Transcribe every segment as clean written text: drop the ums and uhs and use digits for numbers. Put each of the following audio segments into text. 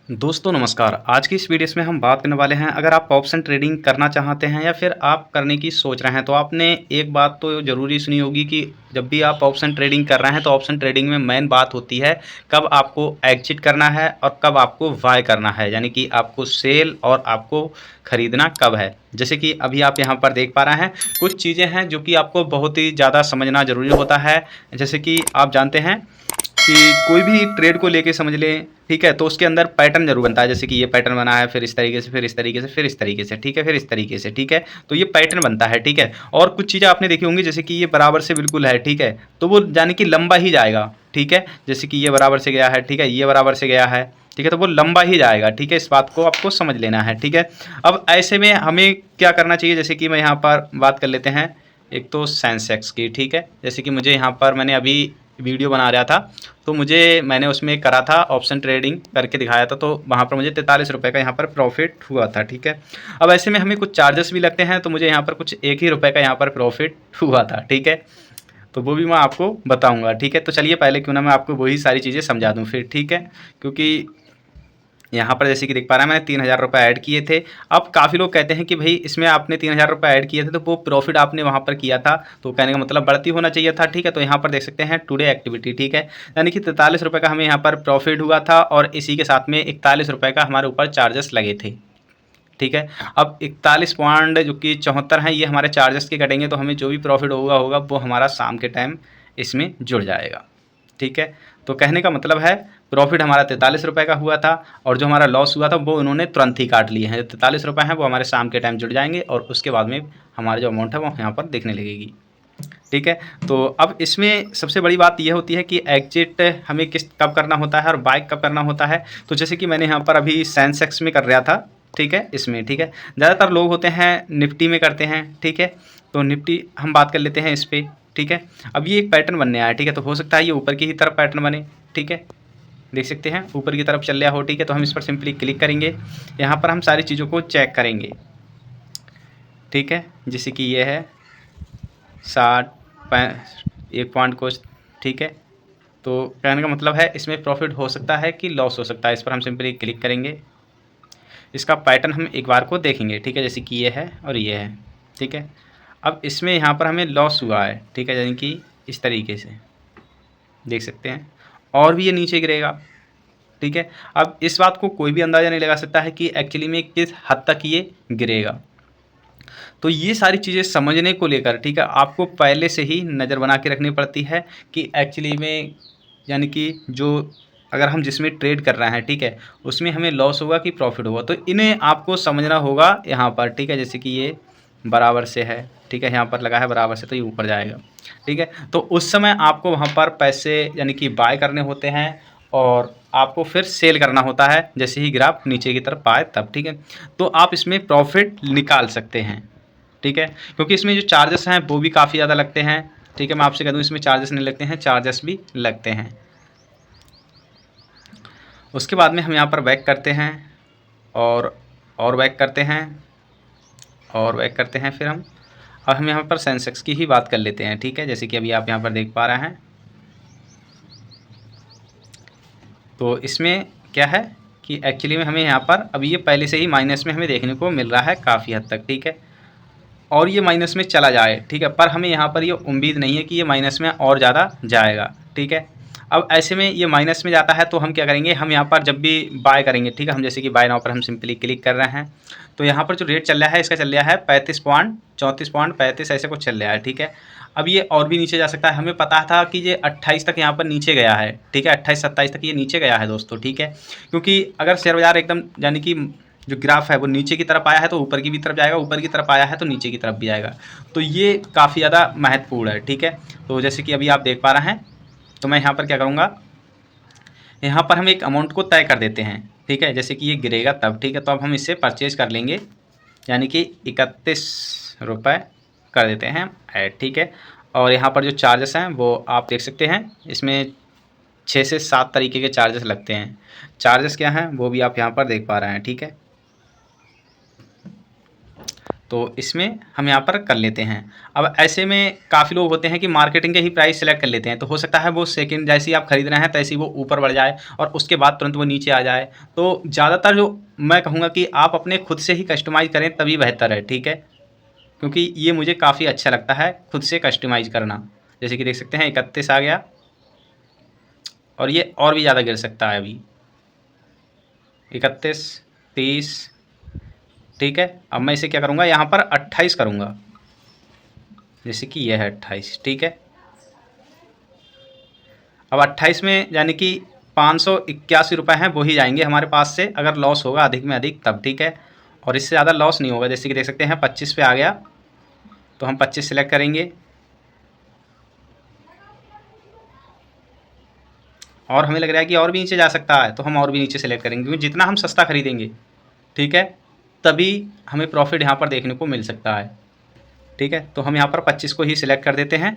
दोस्तों नमस्कार। आज की इस वीडियो में हम बात करने वाले हैं, अगर आप ऑप्शन ट्रेडिंग करना चाहते हैं या फिर आप करने की सोच रहे हैं तो आपने एक बात तो ज़रूरी सुनी होगी कि जब भी आप ऑप्शन ट्रेडिंग कर रहे हैं तो ऑप्शन ट्रेडिंग में मेन बात होती है कब आपको एग्जिट करना है और कब आपको बाय करना है, यानी कि आपको सेल और आपको ख़रीदना कब है। जैसे कि अभी आप यहाँ पर देख पा रहे हैं कुछ चीज़ें हैं जो कि आपको बहुत ही ज़्यादा समझना ज़रूरी होता है। जैसे कि आप जानते हैं कि कोई भी ट्रेड को लेके समझ लें, ठीक है, तो उसके अंदर पैटर्न जरूर बनता है। जैसे कि ये पैटर्न बना है, फिर इस तरीके से, फिर इस तरीके से, फिर इस तरीके से, ठीक है, फिर इस तरीके से, ठीक है, तो ये पैटर्न बनता है, ठीक है। और कुछ चीज़ें आपने देखी होंगी जैसे कि ये बराबर से बिल्कुल है, ठीक है, तो वो यानी कि लंबा ही जाएगा, ठीक है। जैसे कि ये बराबर से गया है, ठीक है, ये बराबर से गया है, ठीक है, तो वो लंबा ही जाएगा, ठीक है। इस बात को आपको समझ लेना है, ठीक है। अब ऐसे में हमें क्या करना चाहिए, जैसे कि मैं यहाँ पर बात कर लेते हैं एक तो सेंसेक्स की, ठीक है। जैसे कि मुझे यहाँ पर मैंने अभी वीडियो बना रहा था तो मैंने उसमें करा था, ऑप्शन ट्रेडिंग करके दिखाया था, तो वहाँ पर मुझे 43 रुपये का यहाँ पर प्रॉफिट हुआ था, ठीक है। अब ऐसे में हमें कुछ चार्जेस भी लगते हैं, तो मुझे यहाँ पर कुछ 1 ही रुपये का यहाँ पर प्रॉफिट हुआ था, ठीक है। तो वो भी मैं आपको बताऊँगा, ठीक है। तो चलिए पहले क्यों ना मैं आपको वही सारी चीज़ें समझा दूँ फिर, ठीक है। क्योंकि यहाँ पर जैसे कि देख पा रहे हैं मैंने 3000 रुपये ऐड किए थे। अब काफ़ी लोग कहते हैं कि भाई इसमें आपने 3000 रुपये ऐड किए थे तो वो प्रॉफिट आपने वहाँ पर किया था, तो कहने का मतलब बढ़ती होना चाहिए था, ठीक है। तो यहाँ पर देख सकते हैं टुडे एक्टिविटी, ठीक है, यानी कि 43 रुपये का हमें यहाँ पर प्रॉफिट हुआ था और इसी के साथ में 41 रुपये का हमारे ऊपर चार्जेस लगे थे, ठीक है। अब 41 पॉइंट जो कि 74 हैं ये हमारे चार्जेस के कटेंगे, तो हमें जो भी प्रॉफिट होगा वो हमारा शाम के टाइम इसमें जुड़ जाएगा, ठीक है। तो कहने का मतलब है प्रॉफिट हमारा 43 रुपये का हुआ था और जो हमारा लॉस हुआ था वो उन्होंने तुरंत ही काट लिए हैं। 43 रुपये हैं वो हमारे शाम के टाइम जुड़ जाएंगे और उसके बाद में हमारा जो अमाउंट है वो यहाँ पर दिखने लगेगी, ठीक है। तो अब इसमें सबसे बड़ी बात यह होती है कि एग्जिट हमें किस कब करना होता है और बाय कब करना होता है। तो जैसे कि मैंने यहाँ पर अभी सेंसेक्स में कर रहा था, ठीक है, इसमें, ठीक है। ज़्यादातर लोग होते हैं निफ्टी में करते हैं, ठीक है। तो निफ्टी हम बात कर लेते हैं इस पर, ठीक है। अब ये एक पैटर्न बनने आया है, ठीक है, तो हो सकता है ये ऊपर की ही तरफ पैटर्न बने, ठीक है। देख सकते हैं ऊपर की तरफ चल रहा हो, ठीक है। तो हम इस पर सिंपली क्लिक करेंगे, यहाँ पर हम सारी चीज़ों को चेक करेंगे, ठीक है। जैसे कि ये है 60 1 पॉइंट कुछ, ठीक है। तो कहने का मतलब है इसमें प्रॉफिट हो सकता है कि लॉस हो सकता है। इस पर हम सिंपली क्लिक करेंगे, इसका पैटर्न हम एक बार को देखेंगे, ठीक है। जैसे कि ये है और ये है, ठीक है। अब इसमें यहाँ पर हमें लॉस हुआ है, ठीक है, यानी कि इस तरीके से देख सकते हैं और भी ये नीचे गिरेगा, ठीक है। अब इस बात को कोई भी अंदाज़ा नहीं लगा सकता है कि एक्चुअली में किस हद तक ये गिरेगा। तो ये सारी चीज़ें समझने को लेकर, ठीक है, आपको पहले से ही नज़र बना के रखनी पड़ती है कि एक्चुअली में, यानी कि जो अगर हम जिसमें ट्रेड कर रहे हैं, ठीक है, उसमें हमें लॉस होगा कि प्रॉफिट होगा, तो इन्हें आपको समझना होगा यहाँ पर, ठीक है। जैसे कि ये बराबर से है, ठीक है, यहाँ पर लगा है बराबर से तो ये ऊपर जाएगा, ठीक है। तो उस समय आपको वहाँ पर पैसे यानी कि बाय करने होते हैं और आपको फिर सेल करना होता है जैसे ही ग्राफ नीचे की तरफ आए तब, ठीक है। तो आप इसमें प्रॉफिट निकाल सकते हैं, ठीक है, क्योंकि इसमें जो चार्जेस हैं वो भी काफ़ी ज़्यादा लगते हैं, ठीक है। मैं आपसे कह दूँ इसमें चार्जेस नहीं लगते हैं, चार्जेस भी लगते हैं। उसके बाद में हम यहाँ पर बैक करते हैं और बैक करते हैं और बैक करते हैं फिर हम यहाँ पर सेंसेक्स की ही बात कर लेते हैं, ठीक है। जैसे कि अभी आप यहाँ पर देख पा रहे हैं, तो इसमें क्या है कि एक्चुअली में हमें यहाँ पर अभी ये पहले से ही माइनस में हमें देखने को मिल रहा है काफ़ी हद तक, ठीक है, और ये माइनस में चला जाए, ठीक है। पर हमें यहाँ पर ये उम्मीद नहीं है कि ये माइनस में और ज़्यादा जाएगा, ठीक है। अब ऐसे में ये माइनस में जाता है तो हम क्या करेंगे, हम यहाँ पर जब भी बाय करेंगे, ठीक है, हम जैसे कि बाय नाउ पर हम सिंपली क्लिक कर रहे हैं, तो यहाँ पर जो रेट चल रहा है इसका चल रहा है 35.34.35 ऐसे कुछ चल रहा है, ठीक है। अब ये और भी नीचे जा सकता है, हमें पता था कि ये 28 तक यहाँ पर नीचे गया है, ठीक है, 28-27 तक ये नीचे गया है दोस्तों, ठीक है। क्योंकि अगर शेयर बाजार एकदम यानी कि जो ग्राफ है वो नीचे की तरफ आया है तो ऊपर की भी तरफ जाएगा, ऊपर की तरफ आया है तो नीचे की तरफ भी आएगा, तो ये काफ़ी ज़्यादा महत्वपूर्ण है, ठीक है। तो जैसे कि अभी आप देख पा रहे हैं, तो मैं यहाँ पर क्या करूँगा, यहाँ पर हम एक अमाउंट को तय कर देते हैं, ठीक है, जैसे कि ये गिरेगा तब, ठीक है। तो अब हम इससे परचेज कर लेंगे, यानी कि 31 रुपये कर देते हैं ऐड, ठीक है। और यहाँ पर जो चार्जेस हैं वो आप देख सकते हैं, इसमें 6 से 7 तरीके के चार्जेस लगते हैं। चार्जेस क्या हैं वो भी आप यहाँ पर देख पा रहे हैं, ठीक है। तो इसमें हम यहाँ पर कर लेते हैं। अब ऐसे में काफ़ी लोग होते हैं कि मार्केटिंग के ही प्राइस सेलेक्ट कर लेते हैं, तो हो सकता है वो सेकंड जैसे ही आप खरीद रहे हैं तैसे ही वो ऊपर बढ़ जाए और उसके बाद तुरंत वो नीचे आ जाए। तो ज़्यादातर जो मैं कहूँगा कि आप अपने खुद से ही कस्टमाइज़ करें तभी बेहतर है, ठीक है, क्योंकि ये मुझे काफ़ी अच्छा लगता है खुद से कस्टमाइज़ करना। जैसे कि देख सकते हैं 31 आ गया और ये और भी ज़्यादा गिर सकता है अभी 31, 30, ठीक है। अब मैं इसे क्या करूँगा, यहाँ पर 28 करूँगा, जैसे कि यह है 28, ठीक है। अब 28 में यानी कि 581 रुपये हैं वो ही जाएंगे हमारे पास से, अगर लॉस होगा अधिक में अधिक तब, ठीक है, और इससे ज़्यादा लॉस नहीं होगा। जैसे कि देख सकते हैं 25 पे आ गया तो हम 25 सेलेक्ट करेंगे और हमें लग रहा है कि और भी नीचे जा सकता है तो हम और भी नीचे सेलेक्ट करेंगे, क्योंकि जितना हम सस्ता खरीदेंगे, ठीक है, तभी हमें प्रॉफिट यहाँ पर देखने को मिल सकता है, ठीक है। तो हम यहाँ पर 25 को ही सिलेक्ट कर देते हैं।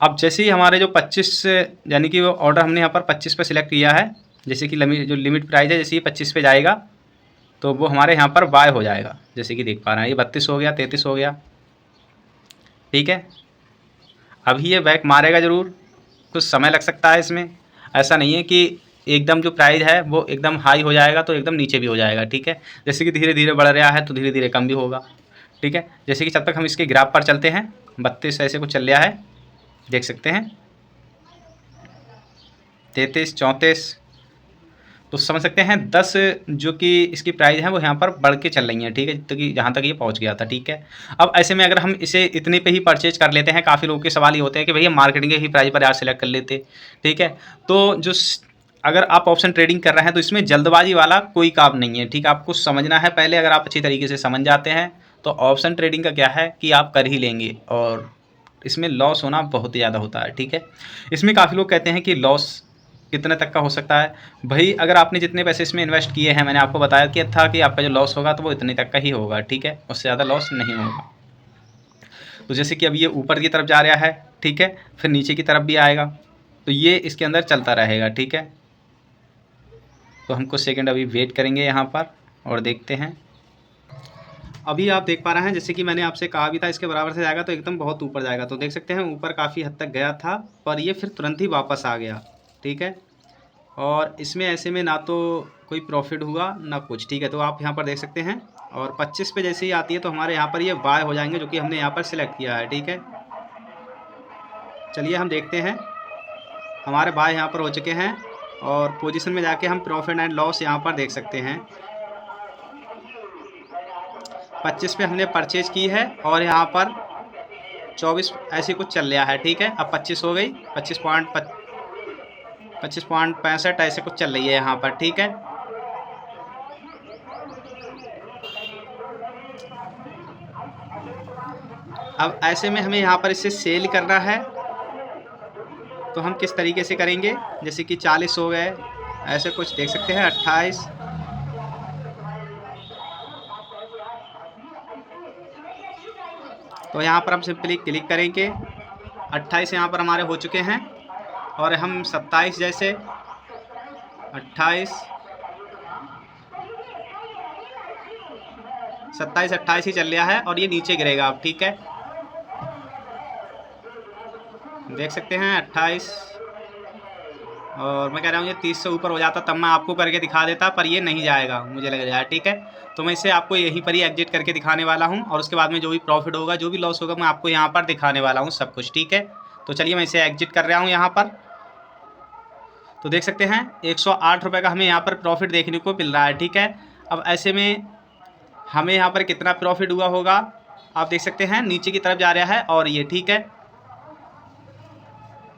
अब जैसे ही हमारे जो 25 यानी कि वो ऑर्डर हमने यहाँ पर 25 पे सिलेक्ट किया है, जैसे कि जो लिमिट प्राइस है जैसे ही 25 पे जाएगा तो वो हमारे यहाँ पर बाय हो जाएगा, जैसे कि देख पा रहे हैं ये 32 हो गया, 33 हो गया, ठीक है। अभी ये बैक मारेगा ज़रूर, कुछ समय लग सकता है इसमें, ऐसा नहीं है कि एकदम जो प्राइस है वो एकदम हाई हो जाएगा तो एकदम नीचे भी हो जाएगा, ठीक है। जैसे कि धीरे धीरे बढ़ रहा है तो धीरे धीरे कम भी होगा, ठीक है। जैसे कि जब तक हम इसके ग्राफ पर चलते हैं 32 ऐसे कुछ चल रहा है, देख सकते हैं 33, 34, तो समझ सकते हैं 10 जो कि इसकी प्राइस है वो यहाँ पर बढ़ के चल रही है, ठीक है, तो कि जहाँ तक ये पहुँच गया था, ठीक है। अब ऐसे में अगर हम इसे इतने पे ही परचेज कर लेते हैं, काफ़ी लोगों के सवाल ये होते हैं कि भैया मार्केटिंग के ही प्राइस पर यार सेलेक्ट कर लेते, ठीक है। तो जो अगर आप ऑप्शन ट्रेडिंग कर रहे हैं तो इसमें जल्दबाजी वाला कोई काम नहीं है, ठीक है, आपको समझना है पहले। अगर आप अच्छी तरीके से समझ जाते हैं तो ऑप्शन ट्रेडिंग का क्या है कि आप कर ही लेंगे और इसमें लॉस होना बहुत ज़्यादा होता है, ठीक है। इसमें काफ़ी लोग कहते हैं कि लॉस कितने तक का हो सकता है। भाई अगर आपने जितने पैसे इसमें इन्वेस्ट किए हैं, मैंने आपको बताया कि था कि आपका जो लॉस होगा तो वो इतने तक का ही होगा, ठीक है, उससे ज़्यादा लॉस नहीं होगा। तो जैसे कि अब ये ऊपर की तरफ जा रहा है, ठीक है, फिर नीचे की तरफ भी आएगा तो ये इसके अंदर चलता रहेगा, ठीक है। तो हम कुछ सेकंड अभी वेट करेंगे यहाँ पर और देखते हैं। अभी आप देख पा रहे हैं जैसे कि मैंने आपसे कहा भी था इसके बराबर से जाएगा तो एकदम बहुत ऊपर जाएगा, तो देख सकते हैं ऊपर काफ़ी हद तक गया था पर ये फिर तुरंत ही वापस आ गया, ठीक है। और इसमें ऐसे में ना तो कोई प्रॉफिट हुआ ना कुछ, ठीक है। तो आप यहाँ पर देख सकते हैं और 25 पे जैसे ही आती है तो हमारे यहाँ पर ये बाय हो जाएंगे जो कि हमने यहाँ पर सिलेक्ट किया है, ठीक है। चलिए हम देखते हैं, हमारे बाय यहाँ पर हो चुके हैं और पोजीशन में जाके हम प्रॉफिट एंड लॉस यहाँ पर देख सकते हैं। 25 पे हमने परचेज की है और यहाँ पर 24 ऐसे कुछ चल रहा है, ठीक है। अब 25 हो गई, 25.65 ऐसे कुछ चल रही है यहाँ पर, ठीक है। अब ऐसे में हमें यहाँ पर इसे सेल करना है तो हम किस तरीके से करेंगे, जैसे कि 40 हो गए, ऐसे कुछ देख सकते हैं 28, तो यहाँ पर हम सिंपली क्लिक करेंगे। 28 यहाँ पर हमारे हो चुके हैं और हम 27 जैसे 28, 27, 28 ही चल रहा है और ये नीचे गिरेगा अब, ठीक है, देख सकते हैं 28। और मैं कह रहा हूँ ये 30 से ऊपर हो जाता तब मैं आपको करके दिखा देता, पर ये नहीं जाएगा मुझे लग रहा है, ठीक है। तो मैं इसे आपको यहीं पर ही एग्जिट करके दिखाने वाला हूँ और उसके बाद में जो भी प्रॉफिट होगा जो भी लॉस होगा मैं आपको यहाँ पर दिखाने वाला हूँ सब कुछ, ठीक है। तो चलिए मैं इसे एग्जिट कर रहा हूँ यहाँ पर। तो देख सकते हैं 108 रुपये का हमें यहाँ पर प्रॉफिट देखने को मिल रहा है, ठीक है। अब ऐसे में हमें यहाँ पर कितना प्रॉफिट हुआ होगा आप देख सकते हैं, नीचे की तरफ जा रहा है और ये, ठीक है,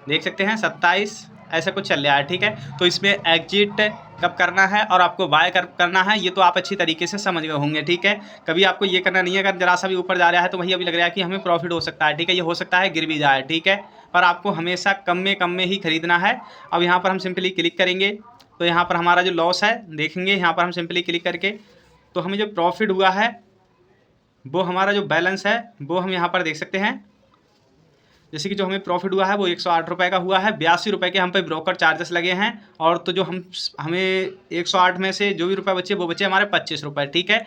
देख सकते हैं 27 ऐसा कुछ चल रहा है, ठीक है। तो इसमें एग्जिट कब करना है और आपको बाय कब करना है ये तो आप अच्छी तरीके से समझ गए होंगे, ठीक है। कभी आपको ये करना नहीं है, अगर जरा सा भी ऊपर जा रहा है तो वही अभी लग रहा है कि हमें प्रॉफिट हो सकता है, ठीक है, ये हो सकता है गिर भी जाए, ठीक है, पर आपको हमेशा कम में ही खरीदना है। अब यहाँ पर हम सिंपली क्लिक करेंगे तो यहाँ पर हमारा जो लॉस है देखेंगे, यहाँ पर हम सिंपली क्लिक करके तो हमें जो प्रॉफिट हुआ है वो हमारा जो बैलेंस है वो हम यहाँ पर देख सकते हैं। जैसे कि जो हमें प्रॉफिट हुआ है वो 108 रुपये का हुआ है, 82 रुपये के हम पे ब्रोकर चार्जेस लगे हैं और तो जो हमें 108 में से जो भी रुपये बचे वो बचे हमारे 25 रुपये, ठीक है।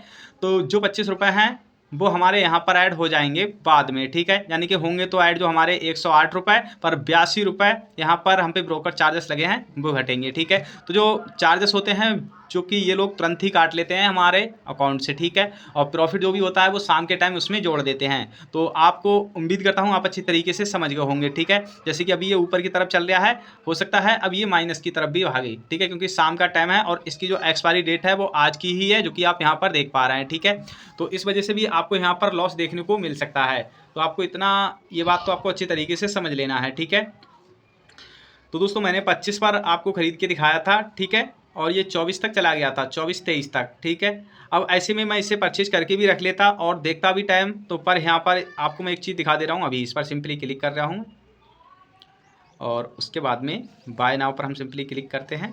तो जो 25 रुपये हैं वो हमारे यहाँ पर ऐड हो जाएंगे बाद में, ठीक है। यानी कि होंगे तो ऐड जो हमारे 108 रुपये पर 82 रुपये यहाँ पर हम पे ब्रोकर चार्जेस लगे हैं वो घटेंगे, ठीक है। तो जो चार्जेस होते हैं जो कि ये लोग तुरंत ही काट लेते हैं हमारे अकाउंट से, ठीक है। और प्रॉफिट जो भी होता है वो शाम के टाइम उसमें जोड़ देते हैं। तो आपको उम्मीद करता हूँ आप अच्छी तरीके से समझ गए होंगे, ठीक है। जैसे कि अभी ये ऊपर की तरफ चल रहा है, हो सकता है अब ये माइनस की तरफ भी भागे, ठीक है, क्योंकि शाम का टाइम है और इसकी जो एक्सपायरी डेट है वो आज की ही है, जो कि आप यहाँ पर देख पा रहे हैं, ठीक है। तो इस वजह से भी आपको यहाँ पर लॉस देखने को मिल सकता है। तो आपको इतना, ये बात तो आपको अच्छी तरीके से समझ लेना है, ठीक है। तो दोस्तों मैंने 25 पर आपको खरीद के दिखाया था, ठीक है, और ये 24 तक चला गया था, 24-23 तक, ठीक है। अब ऐसे में मैं इसे परचेज करके भी रख लेता और देखता भी टाइम। तो पर यहाँ पर आपको मैं एक चीज़ दिखा दे रहा हूँ, अभी इस पर सिंपली क्लिक कर रहा हूँ और उसके बाद में बाय नाउ पर हम सिंपली क्लिक करते हैं।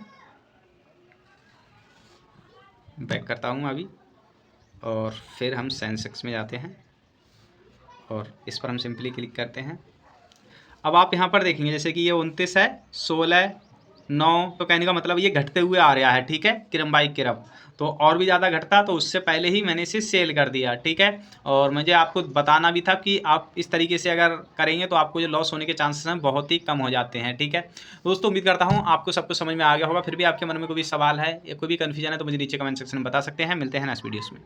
बैक करता हूँ अभी और फिर हम सेंसेक्स में जाते हैं और इस पर हम सिंपली क्लिक करते हैं। अब आप यहाँ पर देखेंगे जैसे कि ये 29 है, 16, 9, तो कहने का मतलब ये घटते हुए आ रहा है, ठीक है, क्रम बाई क्रम। तो और भी ज़्यादा घटता तो उससे पहले ही मैंने इसे सेल कर दिया, ठीक है। और मुझे आपको बताना भी था कि आप इस तरीके से अगर करेंगे तो आपको जो लॉस होने के चांसेस हैं बहुत ही कम हो जाते हैं, ठीक है। दोस्तों उम्मीद करता हूँ आपको सब कुछ समझ में आ गया होगा। फिर भी आपके मन में कोई भी सवाल है या कोई भी कन्फ्यूजन है तो मुझे नीचे कमेंट सेक्शन में बता सकते हैं। मिलते हैं नेक्स्ट वीडियोस में।